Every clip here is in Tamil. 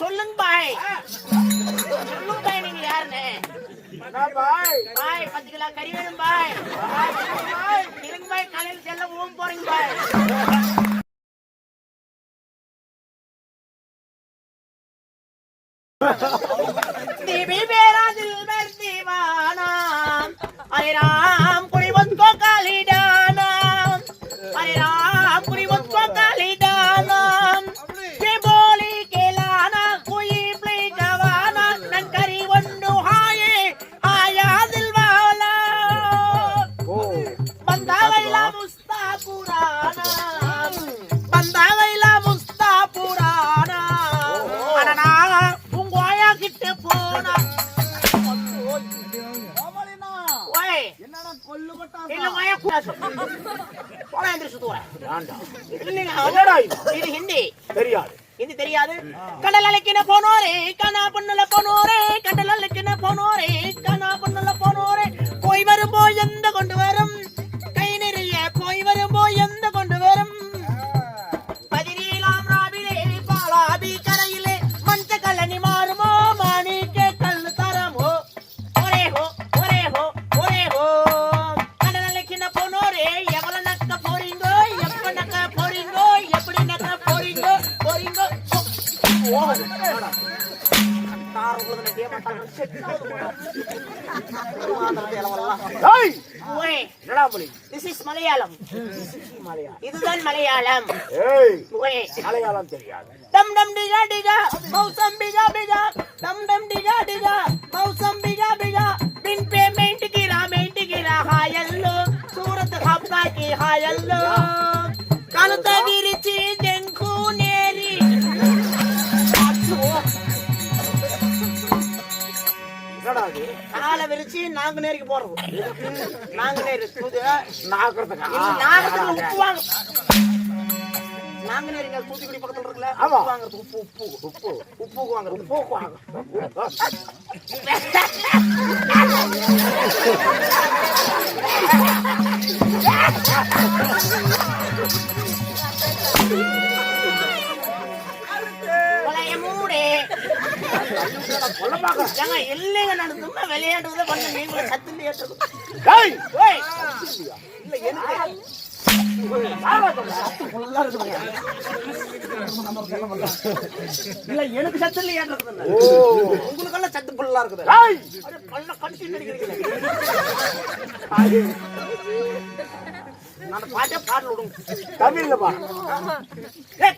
சொல்லுங்க பாய். சொல்லுங்க பாய், நீங்க யாருன்னு? பாய் 10 கிலோ கறி வேணும் பாய். இருங்க பாய், காலையில் செல்ல ஊம் போறீங்க பாய். देवी मेरा दिल में दीवाना, अरे राम कुड़ी मुझको काली डाना, अरे राम कुड़ी मुझको काली डाना, ये बोली के लाना कोई प्ले जवाना, नंकरी वन्नु हाये आया दिल वाला, बंदा वैला मुस्ता पुराना, बंदा वैला मुस्ता पुराना, अनना கிட்ட போனா ஓய் என்னடா கொல்லு பட்டா இல்ல வாயா போடா எந்திர சுத்துறேன் ஏண்டா இல்லங்க என்னடா இது ஹிந்தி தெரியாது ஹிந்தி தெரியாது கடல் அலைக்கின போனோரே கனா பொண்ணுல போனோரே கடல் அலைக்கின போனோரே கனா பொண்ணுல போனோரே போய் வரும்போ எந்த கொண்டு வரும் கை நிறைய போய் வரும்போ எந்த கொண்டு வரும் பதினேழாம் ராவிலே பாலாபி கரையிலே மஞ்ச கல்லணி மாறுமோ This is Malayalam. இதுதான் மலையாளம். மலையாளம் தெரியாது. டம் டம் டிகா டிகா மௌசம் பிகா பிகா டம் டம் டிகா டிகா மௌசம் பிகா பிகா பின் பேமெண்ட் கிரா ஹாயல்லோ சூரத் ஹப்கா கி ஹாயல்லோ கலுத விரிச்சி தெங்கு நேரி கால விரிச்சு நாங்க நேருக்கு போறது. நாங்க நேரு நாகத்துக்கு உப்பு வாங்க. நாங்க நேருங்க தூத்துக்குடி பக்கத்துல இருக்குல்ல, உப்பு வாங்குறது. உப்பு வாங்குறது. உப்பு வாங்க. இல்லைங்க நான் சும்மா விளையாடுறத பண்ண நீங்கள சத்துல ஏற்றுறது. இல்ல எனக்கு சத்துல ஏற்றுறது. உங்களுக்கெல்லாம் சத்து புல்லா இருக்குது. நான் பாட்டே பாடல விடுங்க. தமிழ்ல பா.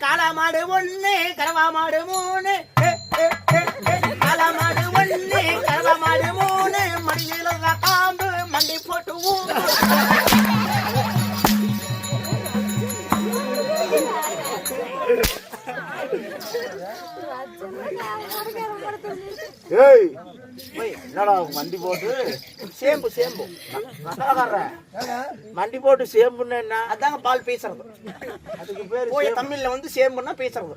காளா மாடு ஒண்ணு கரவா மாடு மூணு, காளா மாடு ஒண்ணு கரவா மாடு மூணு, மடியில காம்பு மண்டி போட்டு என்னடா மண்டி போட்டு சேம்பு மண்டி போட்டு சேம்புன்னா என்ன? அதாங்க பால் பேசுறது. அதுக்கு பேரு தமிழ்ல வந்து சேம்புன்னா பேசுறது.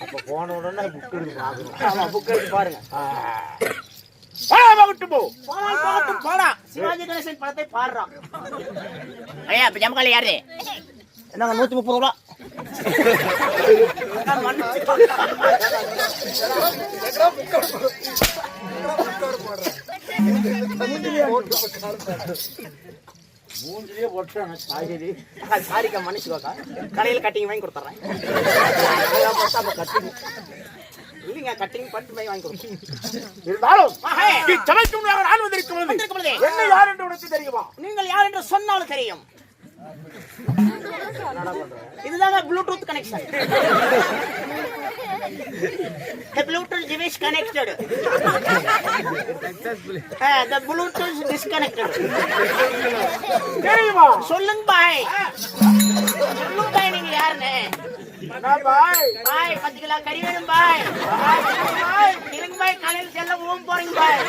அப்ப போன உடனே புக் எடுத்து பாக்கணும். புக் எடுத்து பாருங்க. சிவாஜி கணேசன் படத்தை பாடுறான். ஐயா இப்ப ஜமக்கால யாரு? என்னங்க 130 ரூபா. மூஞ்சிலே போட்டாங்க காய்கறி. சாரிக்கா மன்னிச்சுக்கோக்கா, கடையில் கட்டிங் வாங்கி கொடுத்துட்றேன். கட்டிங் இல்லைங்க, கட்டிங் பட்டு போய் வாங்கி கொடுத்தேன். இருந்தாலும் சமைக்கும் ஆள் வந்திருக்கிறது. என்ன யார் என்று உனக்கு தெரியுமா? நீங்கள் யார் என்று சொன்னாலும் தெரியும். இதுதாங்க Bluetooth connection. The Bluetooth device connected. The Bluetooth disconnected. தெரியுமா? சொல்லுங்க பாய். சொல்லுங்க பாய், நீங்க யாருன்னு? பாய் 10 கிலோ கறி வேணும் பாய். இருங்க பாய், காலையில் செல்ல ஊம் போறீங்க பாய்.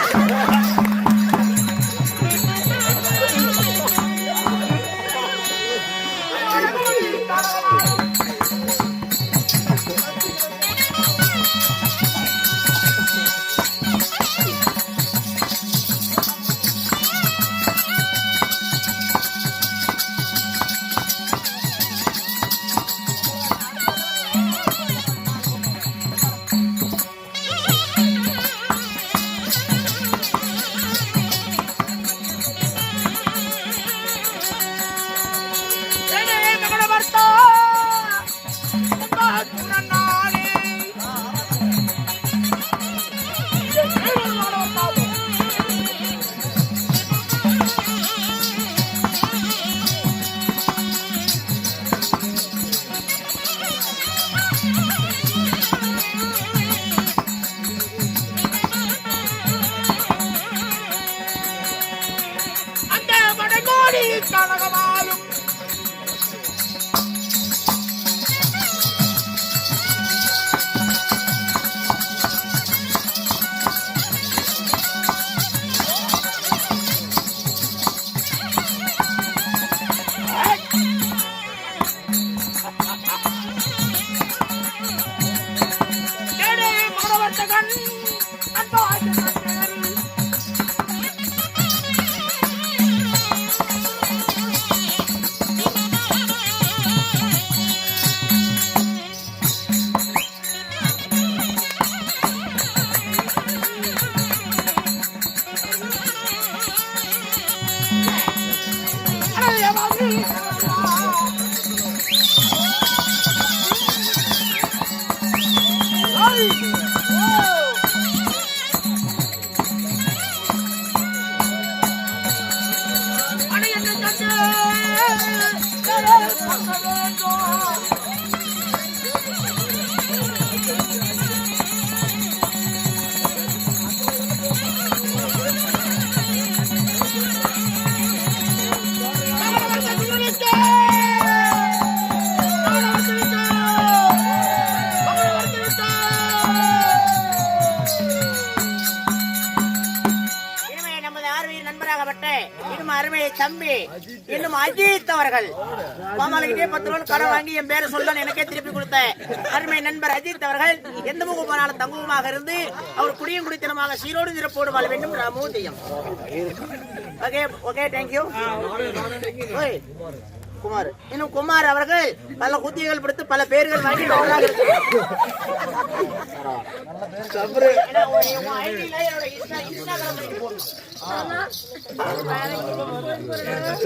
உலகமாலும் தம்பி இன்னும் அஜித் அவர்கள் மாமாளிகிட்டே 10 ரூபாய் கடன் வாங்கி என் பேரை சொல்ல எனக்கே திருப்பி கொடுத்த அருமை நண்பர் அஜித் அவர்கள் எந்த முகம் போனாலும் தங்குவமாக இருந்து அவர் குடியும் குடித்தனமாக சீரோடு சிறப்போடு வாழ வேண்டும் ராமூதியம். Okay okay thank you Kumar. இன்னும் குமார் அவர்கள் பல குத்திகள் பிடித்து பல பேர்கள் வாங்கி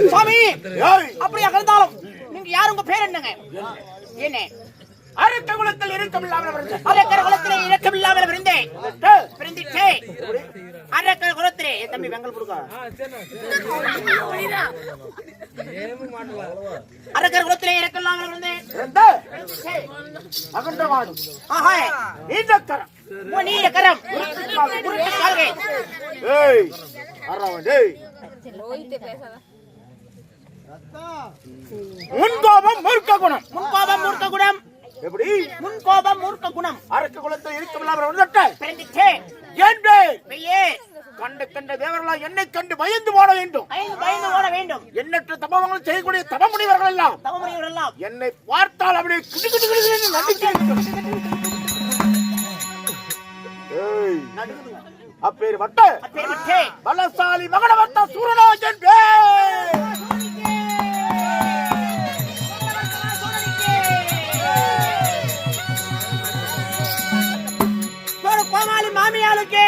சுவாமி அப்படியா கலந்தாலும் நீங்க யாரு உங்க பேர் என்னங்க? என்ன அரக்க குலத்தில் இறக்கமில்லாமல் இருந்தேன் அரக்க குலத்திலே தம்பி வெங்கல் கொடுக்க அரக்கர் குலத்திலே இறக்கமில்லாமல் இருந்தேன் நீண்ட கரம் முன்கோபம் மூர்க்க குணம் எப்படி முன்கோபம் மூர்க்க குணம் அரக்க குலத்தில் கண்டு கண்ட தேவர்களா என்னை கண்டு பயந்து போட வேண்டும் எண்ணற்ற தபங்கள் செய்யக்கூடிய தபமுனிவர்கள் எல்லாம் என்னை பார்த்தால் அப்படியே அப்பேர் வட்ட பலசாலி மகனவர்த்த சூரனாஜன் கோமாளி மாமியாளுக்கு